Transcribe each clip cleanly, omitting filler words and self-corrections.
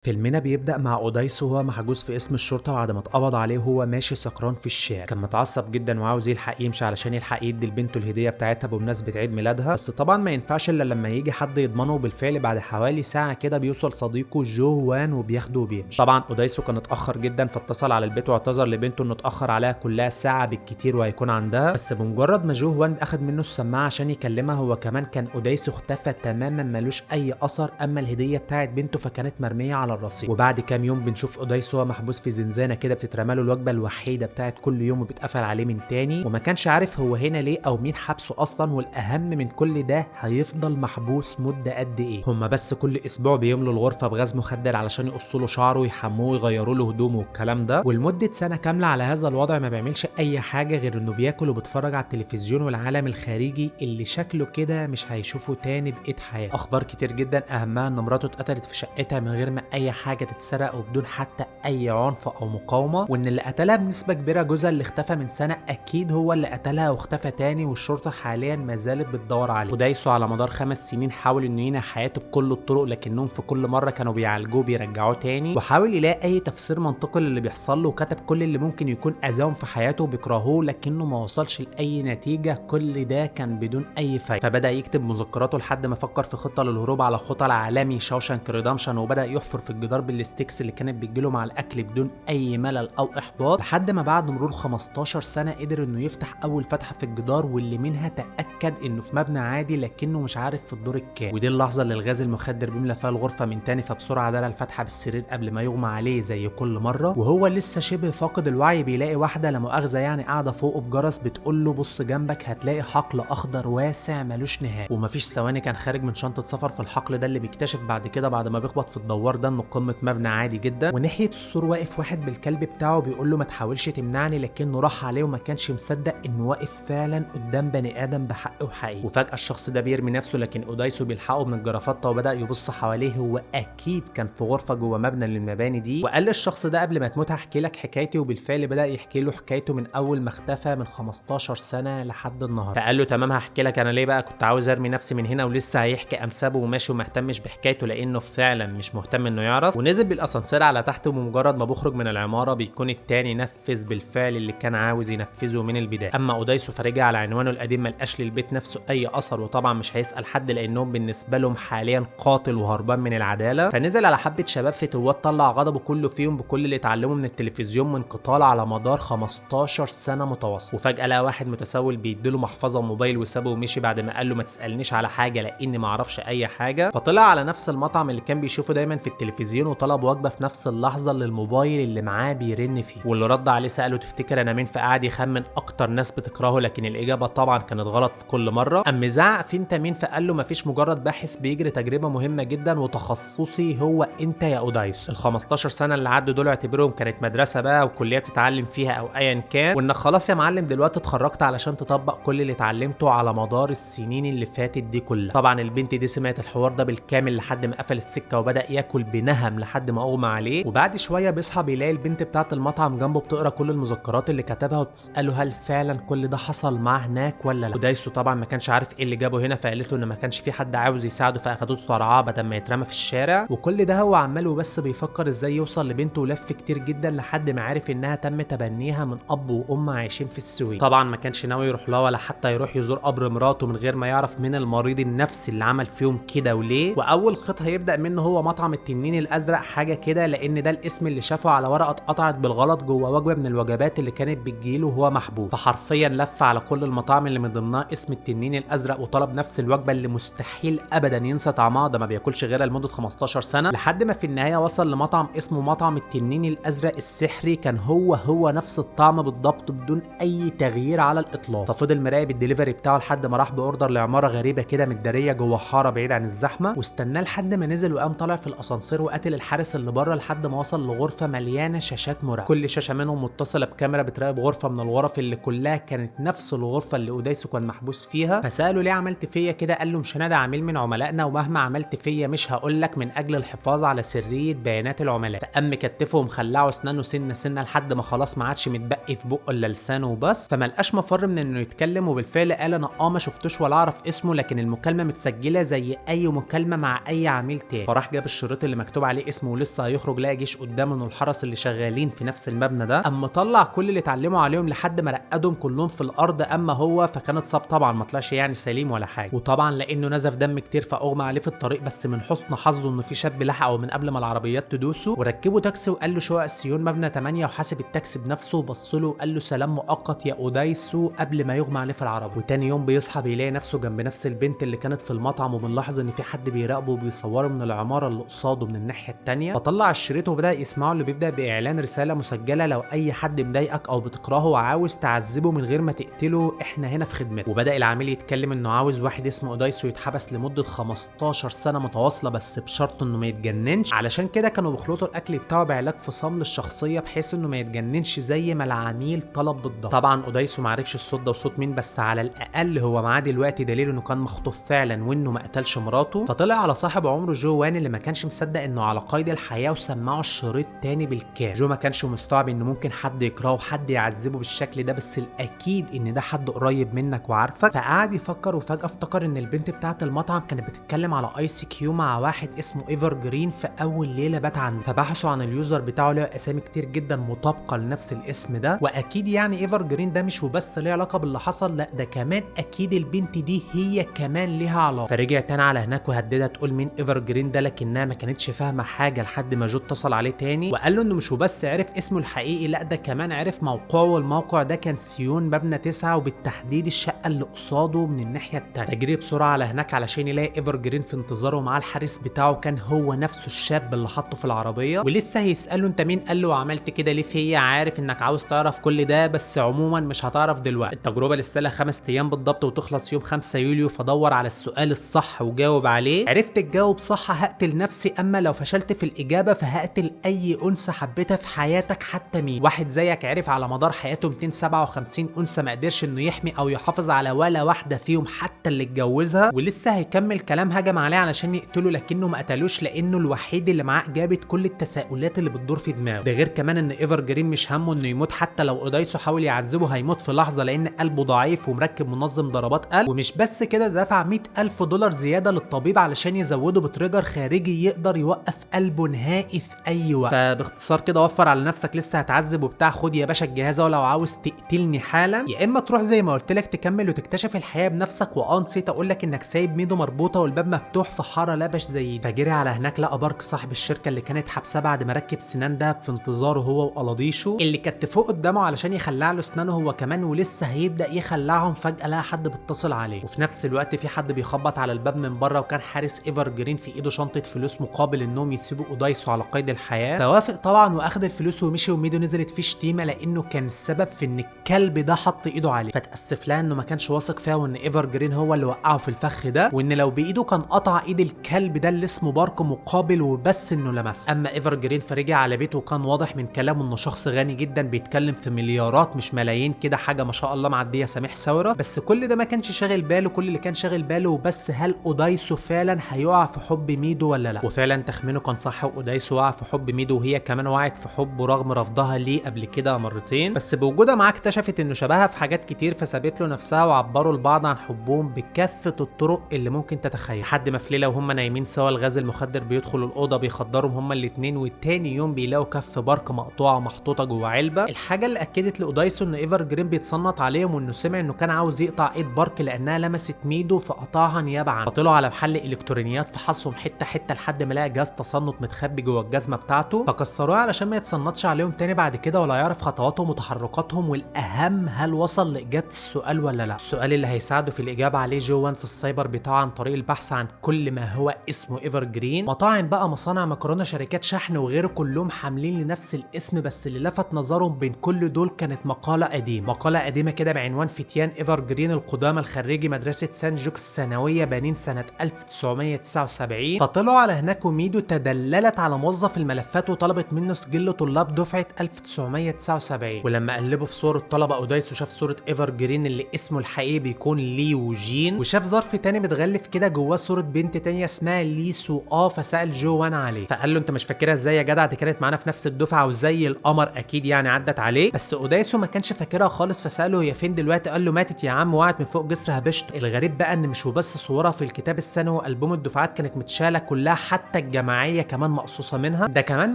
فيلمنا بيبدأ مع أودايس وهو محجوز في اسم الشرطة بعد ما اتقبض عليه وهو ماشي سكران في الشارع. كان متعصب جدا وعاوز يلحق يمشي علشان يلحق يدي لبنته الهدية بتاعتها بمناسبة عيد ميلادها، بس طبعا ما ينفعش إلا لما يجي حد يضمنه. وبالفعل بعد حوالي ساعة كده بيوصل صديقه جو وان وبياخده وبيمشي. طبعا أودايسو كان اتأخر جدا فاتصل على البيت واعتذر لبنته إنه اتأخر عليها كلها ساعة بالكتير وهيكون عندها، بس بمجرد ما جو وان أخد منه السماعة عشان يكلمها هو كمان كان أودايسو اختفى تماما ملوش أي أثر. أما الهدية بتاعت بنته فكانت مرمية على الرصيف. وبعد كام يوم بنشوف اودايس وهو محبوس في زنزانه كده بتترمى له الوجبه الوحيده بتاعت كل يوم وبيتقفل عليه من تاني، وما كانش عارف هو هنا ليه او مين حبسه اصلا. والاهم من كل ده هيفضل محبوس مده قد ايه. هما بس كل اسبوع بيملوا الغرفه بغاز مخدر علشان يقصوا له شعره ويحموه ويغيروا له هدومه والكلام ده، ولمده سنه كامله على هذا الوضع ما بيعملش اي حاجه غير انه بياكل وبيتفرج على التلفزيون والعالم الخارجي اللي شكله كده مش هيشوفه تاني بقيه حياته. اخبار كتير جدا اهمها ان مراته اتقتلت في شقتها من غير ما اي حاجه تتسرق وبدون حتى اي عنف او مقاومه، وان اللي قتلها بنسبه كبيره جوزها اللي اختفى من سنه اكيد هو اللي قتلها واختفى تاني، والشرطه حاليا ما زالت بتدور عليه. ودايسو على مدار 5 سنين حاول انه ينهي حياته بكل الطرق، لكنهم في كل مره كانوا بيعالجوه بيرجعوه تاني، وحاول يلاقي اي تفسير منطقي للي بيحصل له وكتب كل اللي ممكن يكون اذاهم في حياته وبيكرهوه، لكنه ما وصلش لاي نتيجه. كل ده كان بدون اي فايده. فبدا يكتب مذكراته لحد ما فكر في خطه للهروب على خطى العالمي شاوشانك ريدمشن، وبدا يحفر في الجدار بالستيكس اللي كانت بتجيله مع الاكل بدون اي ملل او احباط، لحد ما بعد مرور 15 سنه قدر انه يفتح اول فتحه في الجدار واللي منها تاكد انه في مبنى عادي لكنه مش عارف في الدور الكام. ودي اللحظه اللي الغاز المخدر بيملى فيها الغرفه من تاني، فبسرعه دار الفتحه بالسرير قبل ما يغمى عليه زي كل مره. وهو لسه شبه فاقد الوعي بيلاقي واحده لا مؤاخذه يعني قاعده فوقه بجرس بتقول له بص جنبك هتلاقي حقل اخضر واسع ملوش نهايه. ومفيش ثواني كان خارج من شنطه سفر في الحقل ده اللي بيكتشف بعد كده بعد ما بيخبط في الدوار ده انه قمه مبنى عادي جدا، وناحيه السور واقف واحد بالكلب بتاعه بيقول له ما تحاولش تمنعني، لكنه راح عليه وما كانش مصدق انه واقف فعلا قدام بني ادم بحق وحقيقي. وفجاه الشخص ده بيرمي نفسه لكن اودايسو بيلحقه من الجرافطه وبدا يبص حواليه. هو اكيد كان في غرفه جوه مبنى للمباني دي، وقال للشخص ده قبل ما تموت هحكي لك حكايتي. وبالفعل بدا يحكي له حكايته من اول ما اختفى من 15 سنه لحد النهارده. فقال له تمام هحكي لك انا ليه بقى كنت عاوز ارمي نفسي من هنا، ولسه هيحكي قام سابه وماشي وما اهتمش بحكايته لانه فعلا مش مهتم انه يعرف. ونزل بالاسانسير على تحت، وبمجرد ما بخرج من العماره بيكون التاني نفذ بالفعل اللي كان عاوز ينفذه من البدايه. اما اودايسو فرجع على عنوانه القديم ملقاش للبيت نفسه اي اثر، وطبعا مش هيسال حد لانهم بالنسبه لهم حاليا قاتل وهربان من العداله. فنزل على حبه شباب فتوات طلع غضبه كله فيهم بكل اللي اتعلمه من التلفزيون من قتال على مدار 15 سنه متواصل. وفجاه لقى واحد متسول بيديله محفظه وموبايل وسابه ومشي بعد ما قال له ما تسالنيش على حاجه لاني ما اعرفش اي حاجه. فطلع على نفس المطعم اللي كان بيشوفه دايما في التلفزيون وطلب وجبه في نفس اللحظه اللي الموبايل اللي معاه بيرن فيه. واللي رد عليه ساله تفتكر انا مين، فقعد يخمن اكتر ناس بتكرهه لكن الاجابه طبعا كانت غلط في كل مره. قام زعق في انت مين، فقال له مفيش مجرد باحث بيجري تجربه مهمه جدا وتخصصي هو انت يا اودايس. ال 15 سنه اللي عدوا دول اعتبرهم كانت مدرسه بقى وكليه تتعلم فيها او ايا كان، وانك خلاص يا معلم دلوقتي اتخرجت علشان تطبق كل اللي اتعلمته على مدار السنين اللي فاتت دي كلها. طبعا البنت دي سمعت الحوار ده بالكامل لحد ما قفل السكه وبدا ياكل بنهم لحد ما اغمى عليه. وبعد شويه بيصحى بيلاقي البنت بتاعه المطعم جنبه بتقرا كل المذكرات اللي كتبها وبتساله هل فعلا كل ده حصل معاه هناك ولا لا. ودايسو طبعا ما كانش عارف ايه اللي جابه هنا، فقالت له ان ما كانش في حد عاوز يساعده فاخدته ترعاه بدل ما يترمى في الشارع. وكل ده هو عمال وبس بيفكر ازاي يوصل لبنته، ولف كتير جدا لحد ما عرف انها تم تبنيها من اب وام عايشين في السويد. طبعا ما كانش ناوي يروح لها ولا حتى يروح يزور قبر مراته من غير ما يعرف من المريض النفسي اللي عمل فيهم كده وليه. واول خط هيبدا منه هو مطعم التنين الازرق حاجه كده، لان ده الاسم اللي شافه على ورقه اتقطعت بالغلط جوه وجبه من الوجبات اللي كانت بتجيله وهو محبوب. فحرفيا لف على كل المطاعم اللي من ضمنها اسم التنين الازرق وطلب نفس الوجبه اللي مستحيل ابدا ينسى طعمها، ده ما بياكلش غيرها لمده 15 سنه، لحد ما في النهايه وصل لمطعم اسمه مطعم التنين الازرق السحري. كان هو نفس الطعم بالضبط بدون اي تغيير على الاطلاق. ففضل مراقب الدليفري بتاعه لحد ما راح باوردر لعماره غريبه كده متداريه جوه حاره بعيد عن الزحمه، واستناه لحد ما نزل وقام طالع في الاسانسير وقتل الحارس اللي بره لحد ما وصل لغرفه مليانه شاشات مراقبه، كل شاشه منهم متصله بكاميرا بتراقب غرفه من الغرف اللي كلها كانت نفس الغرفه اللي اودايسو كان محبوس فيها. فساله ليه عملت فيا كده، قال له مش انا ده عميل من عملائنا ومهما عملت فيا مش هقول لك من اجل الحفاظ على سريه بيانات العملاء. فقام كتفه ومخلعه اسنانه سنه سنه لحد ما خلاص ما عادش متبقي في بقه الا لسانه وبس. فما لقاش مفر من انه يتكلم، وبالفعل قال انا ما شفتوش ولا اعرف اسمه لكن المكالمه متسجله زي اي مكالمه مع اي عميل تاني. فراح جاب الشريط اللي مكتوب مكتوب عليه اسمه ولسه هيخرج لقى جيش قدامه من الحرس اللي شغالين في نفس المبنى ده، قام مطلع كل اللي اتعلموا عليهم لحد ما رقدهم كلهم في الارض. اما هو فكان اتصاب طبعا، ما طلعش يعني سليم ولا حاجه، وطبعا لانه نزف دم كتير فاغمى عليه في الطريق. بس من حسن حظه انه في شاب لحقه من قبل ما العربيات تدوسه وركبوا تاكسي وقال له شقق السيون مبنى 8 وحاسب التاكسي بنفسه وبص له وقال له سلام مؤقت يا اودايسو قبل ما يغمى عليه في العربيه. وتاني يوم بيصحى بيلاقي نفسه جنب نفس البنت اللي كانت في المطعم، وبنلاحظ ان في حد بيراقبه وبيصوره من العماره اللي قصاده من الناحيه التانيه. فطلع الشريط وبدا يسمعه اللي بيبدا باعلان رساله مسجله: لو اي حد مضايقك او بتكرهه وعاوز تعذبه من غير ما تقتله احنا هنا في خدمته. وبدا العميل يتكلم انه عاوز واحد اسمه اودايسو يتحبس لمده 15 سنه متواصله بس بشرط انه ما يتجننش، علشان كده كانوا بيخلطوا الاكل بتاعه بعلاج فصام للشخصيه بحيث انه ما يتجننش زي ما العميل طلب بالضبط. طبعا اودايسو ما عرفش الصوت ده وصوت مين، بس على الاقل هو معاه دلوقتي دليل انه كان مخطوف فعلا وانه ما قتلش مراته. فطلع على صاحب عمره جو وان اللي ما كانش مصدق انه على قيد الحياه وسمعه الشريط تاني بالكامل. جو ما كانش مستوعب انه ممكن حد يكرهه وحد يعذبه بالشكل ده، بس الاكيد ان ده حد قريب منك وعارفك. فقعد يفكر وفجاه افتكر ان البنت بتاعه المطعم كانت بتتكلم على اي سي كيو مع واحد اسمه ايفر جرين في اول ليله بات عنده. فبحثوا عن اليوزر بتاعه، له اسامي كتير جدا مطابقه لنفس الاسم ده، واكيد يعني ايفر جرين ده مش وبس ليه علاقه باللي حصل، لا ده كمان اكيد البنت دي هي كمان ليها علاقه. فرجع تاني على هناك وهددها تقول مين ايفر جرين ده، لكنها ما كانتش فاهمه حاجه لحد ما جو اتصل عليه تاني وقال له انه مش وبس عرف اسمه الحقيقي، لا ده كمان عرف موقعه، والموقع ده كان سيون مبنى 9 وبالتحديد الشقه اللي قصاده من الناحيه التانيه. تجري بسرعه على هناك علشان يلاقي ايفر جرين في انتظاره مع الحارس بتاعه، كان هو نفسه الشاب اللي حطه في العربيه. ولسه هيساله انت مين، قال له عملت كده ليه فيا، عارف انك عاوز تعرف كل ده بس عموما مش هتعرف دلوقتي. التجربه لسه لها 5 ايام بالضبط وتخلص يوم 5 يوليو، فدور على السؤال الصح وجاوب عليه. عرفت تجاوب صح هقتل نفسي، اما لو فشلت في الاجابه فهقتل اي انثى حبيتها في حياتك حتى مين. واحد زيك عرف على مدار حياته 257 انثى ما قدرش انه يحمي او يحافظ على ولا واحده فيهم حتى اللي اتجوزها. ولسه هيكمل كلام، هجم عليه علشان يقتله لكنه ما قتلوش لانه الوحيد اللي معاه اجابه كل التساؤلات اللي بتدور في دماغه. ده غير كمان ان ايفر جرين مش همه انه يموت، حتى لو اودايسو حاول يعذبه هيموت في لحظه لان قلبه ضعيف ومركب منظم ضربات قلب. ومش بس كده، ده دفع $100,000 زياده للطبيب علشان يزوده بتريجر خارجي يقدر يوقف قلبه نهائي في اي وقت. فباختصار كده وفر على نفسك، لسه هتعذب وبتاع، خد يا باشا الجهاز ولو عاوز تقتلني حالا، يا اما تروح زي ما قلت لك تكمل وتكتشف الحياه بنفسك. نسيت اقول لك انك سايب ميدو مربوطه والباب مفتوح في حاره لبش زي دي. فجري على هناك لقى بارك صاحب الشركه اللي كانت حابساه بعد ما ركب سنان دهب في انتظاره هو وقلاضيشه اللي كتفوه قدامه علشان يخلع له اسنانه هو كمان، ولسه هيبدا يخلعهم. فجاه لقى حد بيتصل عليه، وفي نفس الوقت في حد بيخبط على الباب من بره، وكان حارس ايفر جرين في ايده شنطه فلوس مقابل انهم يسيبوا اودايسو على قيد الحياه. توافق طبعا واخد الفلوس ومشي، وميدو نزلت فيه شتيمه لانه كان السبب في ان الكلب ده حط ايده عليه. فتاسف لها انه ما كانش واثق فيها وان ايفر جرين هو اللي وقعه في الفخ ده، وان لو بايده كان قطع ايد الكلب ده اللي اسمه بارك مقابل وبس انه لمسه. اما ايفر جرين فرجع على بيته وكان واضح من كلامه انه شخص غني جدا بيتكلم في مليارات مش ملايين كده، حاجه ما شاء الله معديه سميح ثوره. بس كل ده ما كانش شاغل باله، كل اللي كان شاغل باله وبس هل اودايسو فعلا هيقع في حب ميدو ولا لا. وفعلا تخمينه كان صح، واودايسو وقع في حب ميدو وهي كمان وقعت في حبه رغم رفضها ليه قبل كده مرتين. بس بوجودها معاه اكتشفت انه شبهها في حاجات كتير، فسابت له نفسها وعبروا لبعض عن حبهم بكافه الطرق اللي ممكن تتخيل. لحد ما في ليله وهم نايمين سوا الغاز المخدر بيدخل الاوضه بيخدرهم هما الاثنين، والتاني يوم بيلاقوا كف بارك مقطوعه محطوطه جوه علبه. الحاجه اللي اكدت لاودايسو ان ايفر جرين بيتصنت عليهم، وانه سمع انه كان عاوز يقطع ايد بارك لانها لمست ميدو فقطعها نيابه عنه. فطلعوا على محل الكترونيات فحصهم حته حته لحد ما لقى جهاز تصنت متخبي جوه الجزمه بتاعته، فكسروه علشان ما يتصنتش عليهم تاني بعد كده ولا يعرف خطواتهم وتحركاتهم. والاهم هل وصل لاجابه السؤال ولا لا. السؤال اللي هيساعده في الاجابه عليه جوان في السايبر بتاعه عن طريق البحث عن كل ما هو اسمه ايفر جرين، مطاعم بقى، مصانع مكرونه، شركات شحن وغيره، كلهم حاملين لنفس الاسم. بس اللي لفت نظرهم بين كل دول كانت مقاله قديمه كده بعنوان فتيان ايفر جرين القدامى الخريجي مدرسه سان جوك الثانويه بنين سنه 1979. فطلعوا على هناك وميدو تدللت على موظف الملفات وطلبت منه سجل طلاب دفعه 1979. ولما قلبوا في صور الطلبه اودايسو شاف صوره ايفر جرين اللي اسمه الحقيقي بيكون لي وجين، وشاف ظرف تاني متغلف كده جواه صوره بنت تانيه اسمها لي سو. فسال جوان عليه فقال له انت مش فاكرها ازاي يا جدع، دي كانت معانا في نفس الدفعه وزي القمر اكيد يعني عدت عليه. بس اودايسو ما كانش فاكرها خالص، فساله هي فين دلوقتي، قال له ماتت يا عم، وقعت من فوق جسر هبشته. الغريب بقى ان مش وبس صورها في الكتاب السنوي والبوم الدفعات كانت متشاله كلها، حتى الجواب جماعيه كمان مقصوصه منها. ده كمان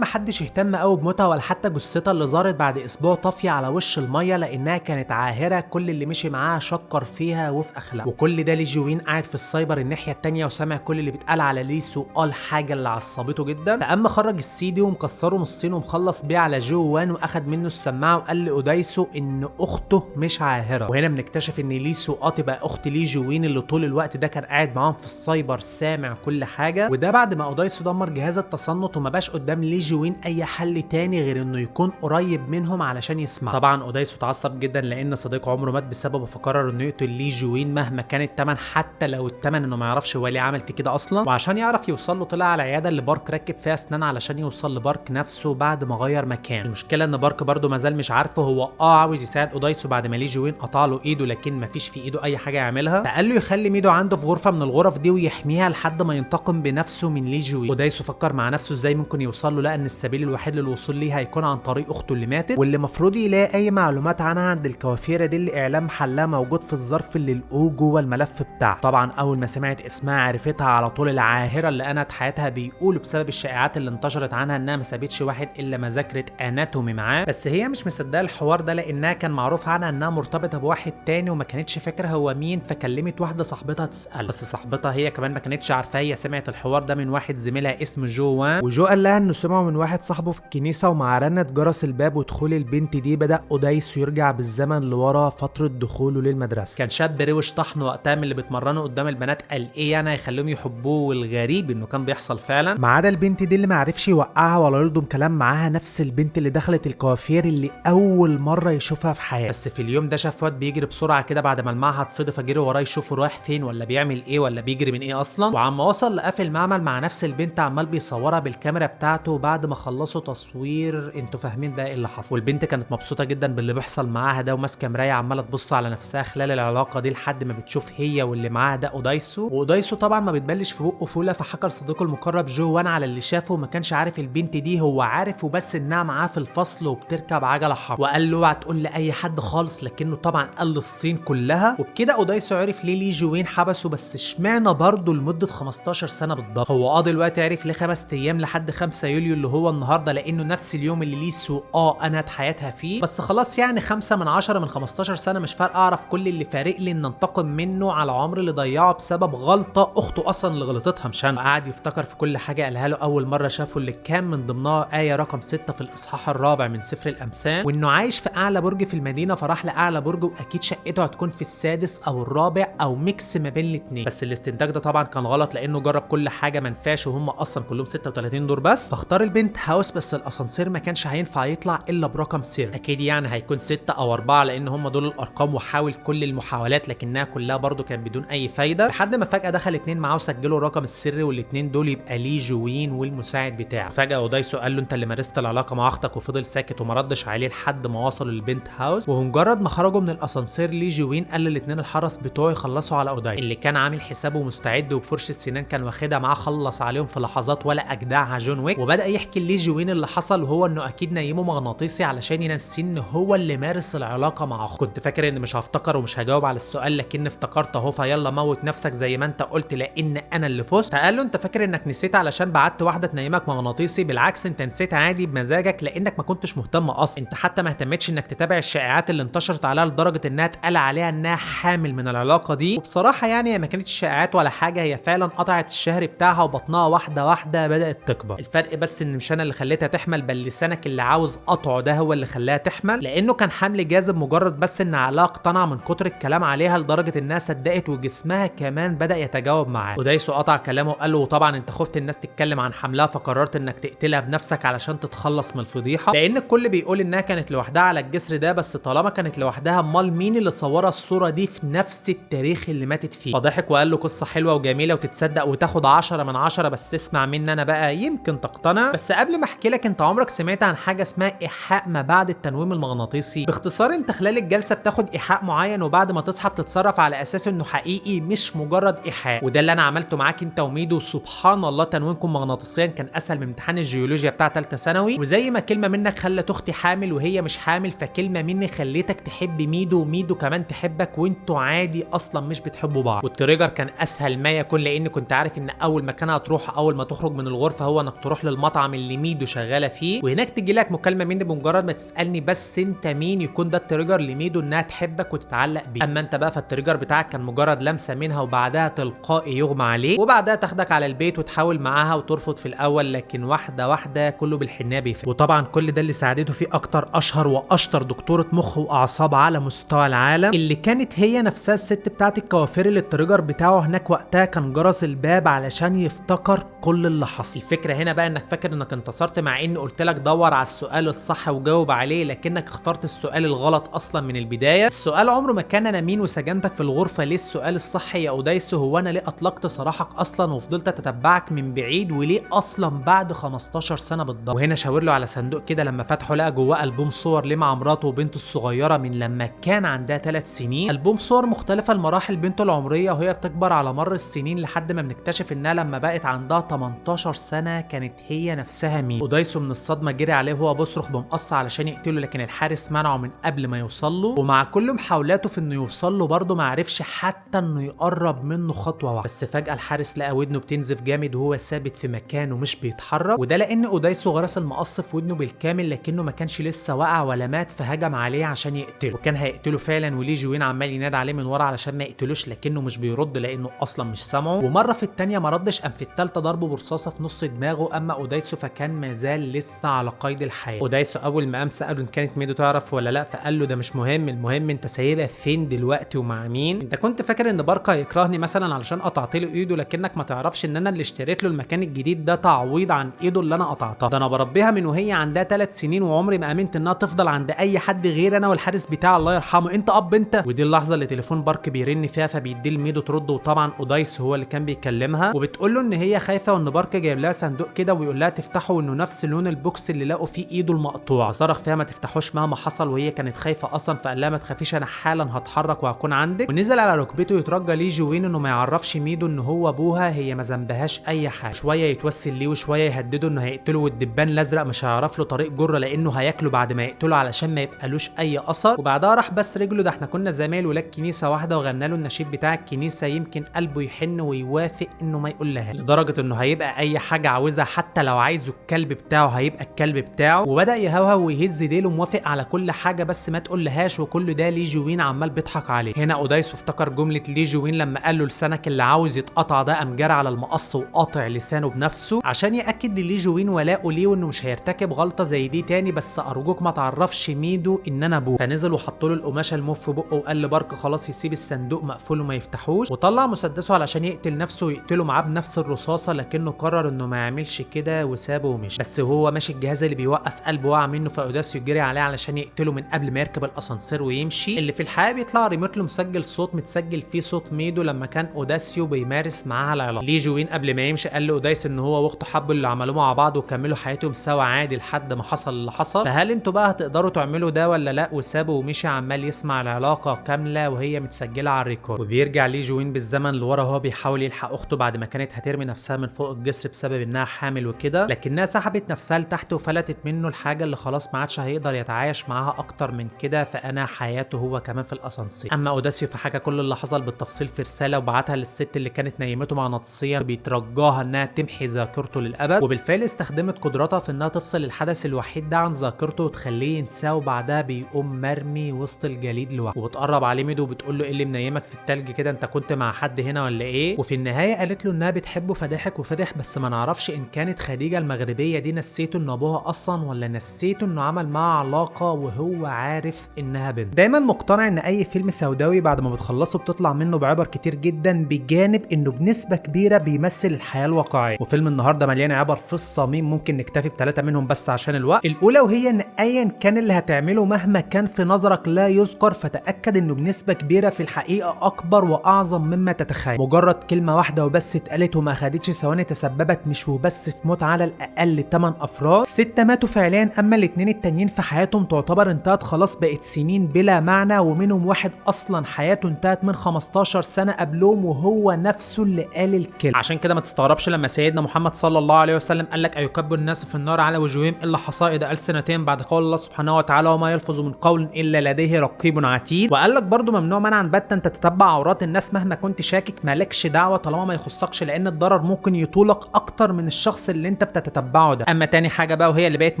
محدش اهتم قوي بموتها ولا حتى جثتها اللي ظهرت بعد اسبوع طافيه على وش الميه، لانها كانت عاهره كل اللي مشي معاها شكر فيها وفي اخلاقها. وكل ده لي جوين قاعد في السايبر الناحيه التانيه وسامع كل اللي بيتقال على لي سؤال حاجه اللي عصبته جدا. فقام خرج السي دي ومكسره نصين ومخلص بيه على جو وان واخد منه السماعه وقال لاودايسو ان اخته مش عاهره. وهنا بنكتشف ان لي سؤال تبقى اخت لي جوين اللي طول الوقت ده كان قاعد معاهم في السايبر سامع كل حاجه. وده بعد ما اودايسو دمر جهاز التصنت وما باش قدام لي جوين اي حل تاني غير انه يكون قريب منهم علشان يسمع. طبعا اودايسو اتعصب جدا لان صديقه عمره مات بسببه، فقرر انه يقتل لي جوين مهما كان الثمن، حتى لو الثمن انه ما يعرفش هو ليه عمل فيه كده اصلا. وعشان يعرف يوصل له طلع على العياده اللي بارك ركب فيها اسنان علشان يوصل لبارك نفسه بعد ما غير مكان. المشكله ان بارك برده مازال مش عارفه هو عاوز يساعد اودايسو بعد ما لي جوين قطع له ايده لكن ما فيش في ايده اي حاجه يعملها. فقال له يخلي ميدو عنده في غرفه من الغرف دي ويحميها لحد ما ينتقم بنفسه من لي جوين. اودايسو فكر مع نفسه ازاي ممكن يوصل له، لان السبيل الوحيد للوصول ليها هيكون عن طريق اخته اللي ماتت واللي المفروض يلاقي اي معلومات عنها عند الكوافيره دي اللي اعلام محلها موجود في الظرف اللي لقوه جوه الملف بتاعه. طبعا اول ما سمعت اسمها عرفتها على طول، العاهره اللي انهت حياتها بيقولوا بسبب الشائعات اللي انتشرت عنها انها ما سابتش واحد الا ما ذاكرت اناتومي معاه. بس هي مش مصدقه الحوار ده لانها كان معروف عنها انها مرتبطه بواحد تاني وما كانتش فاكره هو مين، فكلمت واحده صاحبتها تسال. بس صاحبتها هي كمان ما كانتش عارفه، هي سمعت الحوار ده من واحد زميلها اسمه جو وان، وجو قال لها انه سمعه من واحد صاحبه في الكنيسه. ومع رنه جرس الباب ودخول البنت دي بدا اودايسو يرجع بالزمن لورا فتره دخوله للمدرسه. كان شاب روش طحن وقتها من اللي بيتمرنوا قدام البنات، قال ايه يعني هيخليهم يحبوه، والغريب انه كان بيحصل فعلا. ما عدا البنت دي اللي ما عرفش يوقعها ولا يلضم كلام معاها، نفس البنت اللي دخلت الكوافير اللي اول مره يشوفها في حياته. بس في اليوم ده شاف واد بيجري بسرعه كده بعد ما المعهد فضي، فجري وراه يشوفه رايح فين ولا بيعمل ايه ولا بيجري من ايه اصلا. وعما وصل لقى في المعمل مع نفس البنت عمال بيصورها بالكاميرا بتاعته. وبعد ما خلصوا تصوير انتوا فاهمين بقى ايه اللي حصل. والبنت كانت مبسوطه جدا باللي بيحصل معاها ده وماسكه مرايه عماله تبص على نفسها خلال العلاقه دي لحد ما بتشوف هي واللي معاها ده اودايسو. واودايسو طبعا ما بتبلش في بقه فوله، فحكى لصديقه المقرب جو وان على اللي شافه وما كانش عارف البنت دي، هو عارف وبس انها معاه في الفصل وبتركب عجله حمراء. وقال له اوعى تقول لاي حد خالص، لكنه طبعا قال للصين كلها. وبكده اودايسو عرف ليه لي جوين حبسه، بس اشمعنى برضه لمده 15 سنه بالضبط. هو دلوقتي عرف ليه 5 ايام لحد 5 يوليو اللي هو النهارده، لانه نفس اليوم اللي لي سو انهت حياتها فيه. بس خلاص يعني 5 من 10 من 15 سنه مش فارقه، اعرف كل اللي فارق لي ان انتقم منه على العمر اللي ضيعه بسبب غلطه اخته اصلا اللي غلطتها مش انا. قعد يفتكر في كل حاجه قالها له اول مره شافه، اللي كان من ضمنها ايه رقم 6 في الاصحاح الرابع من سفر الامثال، وانه عايش في اعلى برج في المدينه، فراح لاعلى برج واكيد شقته هتكون في السادس او الرابع او ميكس ما بين الاثنين. بس الاستنتاج ده طبعا كان غلط لانه جرب كل حاجه ما نفعش، وهم اصلا كلهم 36 دور بس. فاختار البنت هاوس، بس الاسانسير ما كانش هينفع يطلع الا برقم سر، اكيد يعني هيكون 6 أو 4 لان هم دول الارقام. وحاول كل المحاولات لكنها كلها برضو كان بدون اي فايده، لحد ما فجاه دخل 2 معاه وسجلوا الرقم السري، والاثنين دول يبقى لي جوين والمساعد بتاعه. فجاه اودايسو قال له انت اللي مارست العلاقه مع اختك، وفضل ساكت وما ردش عليه لحد ما وصلوا للبنت هاوس. وبمجرد ما خرجوا من الاسانسير لي جوين قال للاثنين الحرس بتوعه يخلصوا على اودايسو اللي كان عامل حسابه مستعد وبفرشه سنان كان واخدها معاه، خلص عليهم في لحظات ولا اجدعها جون ويك. وبدا يحكي لي جوين اللي حصل، وهو انه اكيد نيمه مغناطيسي علشان ينسيه ان هو اللي مارس العلاقه مع اخته. كنت فاكر ان مش هفتكر ومش هجاوب على السؤال، لكن افتكرت اهو، فيلا موت نفسك زي ما انت قلت لان انا اللي فزت. فقال له انت فاكر انك نسيت علشان بعت واحده تنيمك مغناطيسي؟ بالعكس انت نسيت عادي بمزاجك لانك ما كنتش مهتم اصلا، انت حتى ما اهتمتش انك تتابع الشائعات اللي انتشرت عليها لدرجه انها اتقال عليها انها حامل من العلاقه دي. وبصراحه يعني هي ما كانتش شائعات ولا حاجه، هي فعلا قطعت الشهر بتاعها وبطنها واحده واحده بدات تكبر. الفرق بس ان مش انا اللي خليتها تحمل، بل لسانك اللي عاوز قطعه ده هو اللي خلاها تحمل، لانه كان حمل جاذب مجرد بس ان علاء اقتنع من كتر الكلام عليها لدرجه انها صدقت وجسمها كمان بدا يتجاوب معاه. اودايسو قطع كلامه وقال له وطبعا انت خفت الناس تتكلم عن حملها فقررت انك تقتلها بنفسك علشان تتخلص من الفضيحه، لان الكل بيقول انها كانت لوحدها على الجسر ده. بس طالما كانت لوحدها امال مين اللي صورها الصوره دي في نفس التاريخ اللي ماتت فيه؟ فضحك وقال له قصه حلوه وجميله وتتصدق وتاخد 10 من 10، بس اسمع مني انا بقى يمكن تقتنع. بس قبل ما احكي لك، انت عمرك سمعت عن حاجه اسمها ايحاء ما بعد التنويم المغناطيسي؟ باختصار انت خلال الجلسه بتاخد ايحاء معين وبعد ما تصحى بتتصرف على اساس انه حقيقي مش مجرد ايحاء، وده اللي انا عملته معاك انت وميدو. سبحان الله تنويمكم مغناطيسيا كان اسهل من امتحان الجيولوجيا بتاع ثالثه ثانوي، وزي ما كلمه منك خلت اختي حامل وهي مش حامل، فكلمه مني خليتك تحب ميدو وميدو كمان تحبك، وانتوا عادي اصلا مش بتحبوا بعض. والتريجر كان اسهل ما يكون لان كنت عارف ان اول مكان هتروح اول اول ما تخرج من الغرفه هو انك تروح للمطعم اللي ميدو شغاله فيه، وهناك تجي لك مكالمه مني بمجرد ما تسالني بس انت مين، يكون ده التريجر لميدو انها تحبك وتتعلق بيك. اما انت بقى فالتريجر بتاعك كان مجرد لمسه منها وبعدها تلقائي يغمى عليه، وبعدها تاخدك على البيت وتحاول معاها وترفض في الاول، لكن واحده واحده كله بالحنيه بيفهم. وطبعا كل ده اللي ساعدته فيه اكتر اشهر واشطر دكتوره مخ واعصاب على مستوى العالم، اللي كانت هي نفسها الست بتاعت الكوافير اللي التريجر بتاعه هناك وقتها كان جرس الباب علشان يفتكر كل اللي حصل. الفكره هنا بقى انك فاكر انك انتصرت مع اني قلت لك دور على السؤال الصح وجاوب عليه، لكنك اخترت السؤال الغلط اصلا من البدايه. السؤال عمره ما كان انا مين وسجنتك في الغرفه ليه، السؤال الصح يا اودايسو هو انا ليه اطلقت سراحك اصلا وفضلت اتتبعك من بعيد، وليه اصلا بعد 15 سنه بالضبط. وهنا شاور له على صندوق كده لما فتحه لقى جواه البوم صور ليه مع مراته وبنته الصغيره من لما كان عندها 3 سنين، البوم صور مختلفه لمراحل بنته العمريه وهي بتكبر على مر السنين، لحد ما بنكتشف انها لما بقت عندها 18 سنه كانت هي نفسها مين. اودايسو من الصدمه جري عليه وهو بيصرخ بمقص علشان يقتله، لكن الحارس منعه من قبل ما يوصل له، ومع كل محاولاته في انه يوصل له برضه ما عرفش حتى انه يقرب منه خطوه واحده. بس فجاه الحارس لقى ودنه بتنزف جامد وهو ثابت في مكانه مش بيتحرك، وده لان اودايسو غرس المقص في ودنه بالكامل، لكنه ما كانش لسه وقع ولا مات، فهجم عليه عشان يقتله، وكان هيقتله فعلا، ولي جوين عمال ينادي عليه من ورا علشان ما يقتلوش، لكنه مش بيرد لانه اصلا مش سامعه، ومره في الثانيه ما ردش، قام في الثالثه ضربه برصاصه في نص دماغه. اما اودايسو فكان ما زال لسه على قيد الحياه. اودايسو اول ما قام ساله ان كانت ميدو تعرف ولا لا، فقال له ده مش مهم، المهم انت سايبها فين دلوقتي ومع مين. انت كنت فاكر ان باركا هيكرهني مثلا علشان قطعت له ايده، لكنك ما تعرفش ان انا اللي اشتريت له المكان الجديد ده تعويض عن ايده اللي انا قطعتها. ده انا بربيها من وهي عندها 3 سنين وعمري ما امنت انها تفضل عند اي حد غير انا والحارس بتاعي الله يرحمه. انت اب انت. ودي اللحظه اللي تليفون بارك بيرن فيها، فبيدي لميدو ترد، وطبعا اودايسو هو اللي كان بيكلمها وبتقول له ان هي خايفه وان بارك جايب لها صندوق كده ويقول لها تفتحه وانه نفس لون البوكس اللي لقوا فيه ايده المقطوع. صرخ فيها ما تفتحوش مهما حصل، وهي كانت خايفه اصلا، فقال لها ما تخافيش انا حالا هتحرك وهكون عندك، ونزل على ركبته يترجى ليه جوين انه ما يعرفش ميدو ان هو ابوها، هي ما ذنبهاش اي حاجه. شويه يتوسل ليه وشويه يهدده انه هيقتله، والدبان الازرق مش هيعرف له طريق جره لانه هياكله بعد ما يقتله علشان ما يبقالوش اي اثر. وبعدها راح بس رجله، ده احنا كنا زمايل ولاد كنيسه واحده، وغنى له النشيد بتاع الكنيسه يمكن قلبه يحن ويوافق انه ما يقول لها، لدرجه انه هيبقى اي حاجه عاوزها حتى لو عايزه الكلب بتاعه هيبقى الكلب بتاعه، وبدا يهوهو ويهز ديله موافق على كل حاجه بس ما تقول لهاش، وكل ده لي جوين عمال بيضحك عليه. هنا اودايسو افتكر جمله لي جوين لما قال له لسانك اللي عاوز يتقطع ده، قام جرى على المقص وقاطع لسانه بنفسه عشان ياكد لي جوين ولاؤه ليه وانه مش هيرتكب غلطه زي دي تاني، بس ارجوك ما تعرفش ميدو ان انا ابوه. فنزل وحط له القماشه الموف في بقه وقال لبارك خلاص يسيب الصندوق مقفول وما يفتحوش، وطلع مسدسه علشان يقتل نفسه ويقتله معاه بنفس الرصاصه، لكنه قرر انه ما يعملش كده وسابه ومشي. بس وهو ماشي الجهاز اللي بيوقف قلبه وقع منه، فاوداسيو جري عليه علشان يقتله من قبل ما يركب الاسانسير ويمشي، اللي في الحقيقه بيطلع ريموت له مسجل صوت متسجل فيه صوت ميدو لما كان اوداسيو بيمارس معاها العلاقه. لي جوين قبل ما يمشي قال لاودايس ان هو واخته حبوا اللي عملوه مع بعض وكملوا حياتهم سوا عادي لحد ما حصل اللي حصل، فهل انتوا بقى هتقدروا تعملوا ده ولا لا؟ وسابه ومشي عمال يسمع العلاقه كامله وهي متسجله على الريكورد. وبيرجع لي جوين بالزمن لورا وهو بيحاول يلحق اخته بعد ما كانت هترمي نفسها من فوق الجسر بسبب انها حامل وكده، لكنها سحبت نفسها لتحت وفلتت منه الحاجه اللي خلاص ما عادش هيقدر يتعايش معاها اكتر من كده، فانا حياته هو كمان في الاسانسير. اما اوداسيو فحكى كل اللي حصل بالتفصيل في رساله وبعتها للست اللي كانت نيمته مغناطيسيا بيترجاها انها تمحي ذاكرته للابد، وبالفعل استخدمت قدرتها في انها تفصل الحدث الوحيد ده عن ذاكرته وتخليه ينساه، وبعدها بيقوم مرمي وسط الجليد لوحده. وبتقرب عليه ميدو وبتقول له ايه اللي منيمك في التلج كده، انت كنت مع حد هنا ولا ايه؟ وفي النهايه قالت له انها بتحبه فضحك وفرح، بس ما نعرفش ان كانت خديجه المغربيه دي نسيته ان ابوها اصلا ولا نسيته انه عمل معاها علاقه وهو عارف انها بنت. دايما مقتنع ان اي فيلم سوداوي بعد ما بتخلصه بتطلع منه بعبر كتير جدا، بجانب انه بنسبه كبيره بيمثل الحياه الواقعيه، وفيلم النهارده مليان عبر في الصميم ممكن نكتفي ب3 منهم بس عشان الوقت. الاولى وهي ان ايا كان اللي هتعمله مهما كان في نظرك لا يذكر، فتاكد انه بنسبه كبيره في الحقيقه اكبر واعظم مما تتخيل. مجرد كلمه واحده وبس اتقالت وما اخدتش ثواني تسببت مش وبس في موت على الاقل 8 افراد، 6 ماتوا فعليا، اما الاثنين التانيين في حياتهم تعتبر انتهت خلاص، بقت سنين بلا معنى، ومنهم واحد اصلا حياته انتهت من 15 سنه قبلهم وهو نفسه اللي قال الكلمه. عشان كده ما تستغربش لما سيدنا محمد صلى الله عليه وسلم قال لك ايكب الناس في النار على وجوههم الا حصائد ألسنتين بعد قول الله سبحانه وتعالى وما يلفظ من قول الا لديه رقيب عتيد. وقال لك برضو ممنوع منعا باتا انت تتبع عورات الناس مهما كنت شاكك، مالكش دعوه طالما ما يخصكش، لان الضرر ممكن يطولك اكتر من الشخص اللي انت بتتتبعه ده. اما تاني حاجه بقى وهي اللي بقت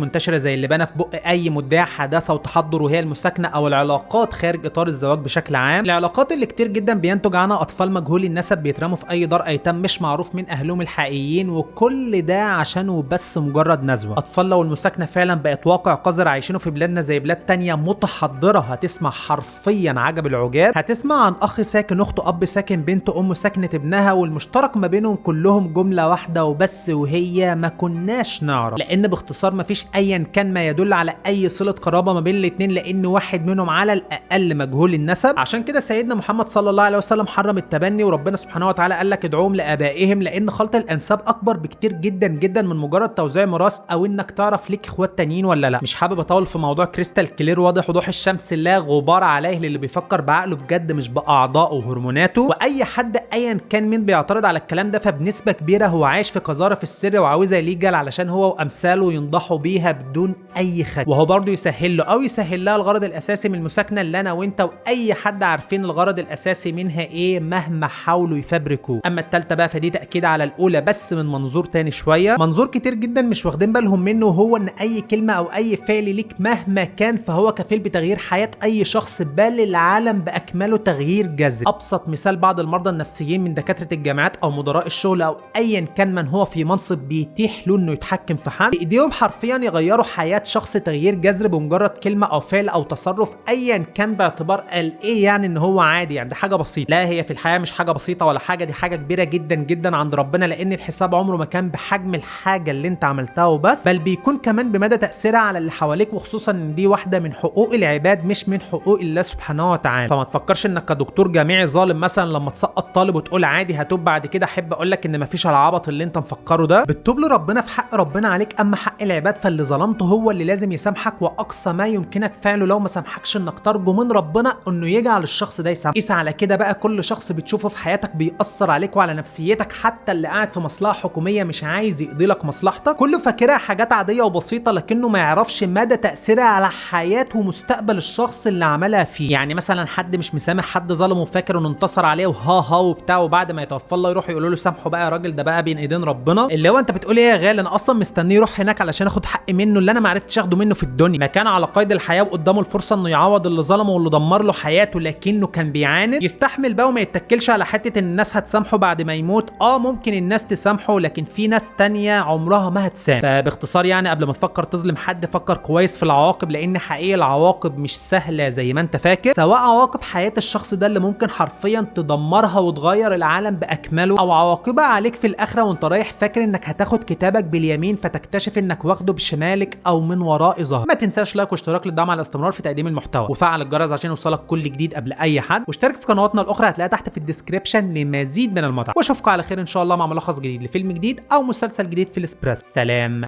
منتشره زي اللبانه في بق اي مدعي حداثه وتحضر، وهي المساكنه او العلاقات خارج اطار الزواج بشكل عام. العلاقات اللي كتير جدا بينتج عنها اطفال مجهولي النسب بيترموا في اي دار ايتام مش معروف مين اهلهم الحقيقيين، وكل ده عشانه بس مجرد نزوه. اطفال لو المساكنه فعلا بقت واقع قذر عايشينه في بلادنا زي بلاد تانية متحضره هتسمع حرفيا عجب العجاب. هتسمع عن اخ ساكن اخته، اب ساكن بنته، ام ساكنه ابنها، والمشترك ما بينهم كلهم جمله واحده وبس وهي ما كناش نعرف. لان باختصار مفيش ايا كان ما يدل على اي صله قرابه ما بين الاتنين، لان واحد منهم على الاقل مجهول النسب. عشان كده سيدنا محمد صلى الله عليه وسلم حرم التبني، وربنا سبحانه وتعالى قال لك ادعوهم لابائهم، لان خلط الانساب اكبر بكتير جدا جدا من مجرد توزيع ميراث او انك تعرف ليك اخوات تانيين ولا لا. مش حابب اطول في موضوع كريستال كلير واضح وضوح الشمس لا غبار عليه للي بيفكر بعقله بجد مش باعضائه وهرموناته. واي حد ايا كان مين بيعترض على الكلام ده فبنسبه كبيره هو عايش في قذاره في السر وعاوزها ليجال علشان هو وامثاله ينضحوا بيها بدون اي خدمه، وهو برضه يسهل له او يسهل لها الغرض الاساسي من المساكنه اللي انا وانت واي حد عارفين الغرض الاساسي منها ايه مهما حاولوا يفبركوا. اما التالتة بقى فدي تاكيد على الاولى بس من منظور تاني شويه، منظور كتير جدا مش واخدين بالهم منه، وهو ان اي كلمه او اي فعل ليك مهما كان فهو كفيل بتغيير حياه اي شخص بل العالم باكمله تغيير جذري. ابسط مثال بعض المرضى النفسيين من دكاتره الجامعات او مدراء الشغل او ايا كان من هو في منصب بيتيح له انه يتحكم في حد، بايديهم حرفيا يغيروا حياه شخص تغيير جذري بمجرد كلمه او فعل او تصرف ايا كان، باعتبار قال ايه يعني ان هو عادي، يعني ده حاجه بسيطه. لا، هي في الحياه مش حاجه بسيطه ولا حاجه، دي حاجه كبيره جدا جدا عند ربنا، لان الحساب عمره ما كان بحجم الحاجه اللي انت عملتها وبس، بل بيكون كمان بمدى تاثيرها على اللي حواليك، وخصوصا ان دي واحده من حقوق العباد مش من حقوق الله سبحانه وتعالى. فما تفكرش انك كدكتور جامعي ظالم مثلا لما تسقط طالب وتقول عادي هتوب بعد كده. احب اقول لك ان مفيش العبط اللي انت مفكره ده، بتتوب لربنا في حق ربنا عليك، اما حق العباد فاللي ظلمته هو اللي لازم يسامحك، واقصى ما يمكنك فعله لو ما سامحكش انك ترجو من ربنا انه يجعل الشخص ده يسامحك. قيس على كده بقى كل شخص بتشوفه في حياتك بيأثر عليك وعلى نفسيتك، حتى اللي قاعد في مصلحه حكوميه مش عايز يقضي لك مصلحتك، كله فاكرها حاجات عاديه وبسيطه لكنه ما يعرفش مدى تاثيرها على حياه ومستقبل الشخص اللي عملها فيه. يعني مثلا حد مش مسامح حد ظلمه وفاكر انه انتصر عليه وها ها وبتاع، وبعد ما يتوفى الله يروح يقولوا له سامحه بقى يا راجل، ده بقى بين ايدين ربنا. اللي هو انت بتقول ايه يا غالي، انا اصلا مستنيه يروح هناك علشان اخد حقي منه اللي انا ما عرفتش اخده منه في الدنيا. ما كان على قيد الحياه وقدامه الفرصه انه يعوض اللي ظلمه واللي دمر له حياته لكنه كان بيعاند، يستحمل بقى وما يتكلش على حته ان الناس هتسامحه بعد ما يموت. ممكن الناس تسامحه لكن في ناس تانية عمرها ما هتسامح. فباختصار يعني قبل ما تفكر تظلم حد فكر كويس في العواقب، لان حقيقي العواقب مش سهله زي ما انت فاكر، سواء عواقب حياه الشخص ده اللي ممكن حرفيا تدمرها وتغير العالم باكمله، او عواقبها عليك في الاخره وانت رايح فاكر انك هتاخد كتابك باليمين فتكتشف انك واخده بشمالك او من وراء ظهر. ما تنساش لايك واشتراك للدعم على الاستمرار في تقديم المحتوى، وفعل الجرس عشان يوصلك كل جديد قبل اي حد، واشترك في قنواتنا الاخرى هتلاقيها تحت في الديسكريبشن لمزيد من المتعه. واشوفكم على خير ان شاء الله مع ملخص جديد لفيلم جديد او مسلسل جديد في الاسبريس. سلام.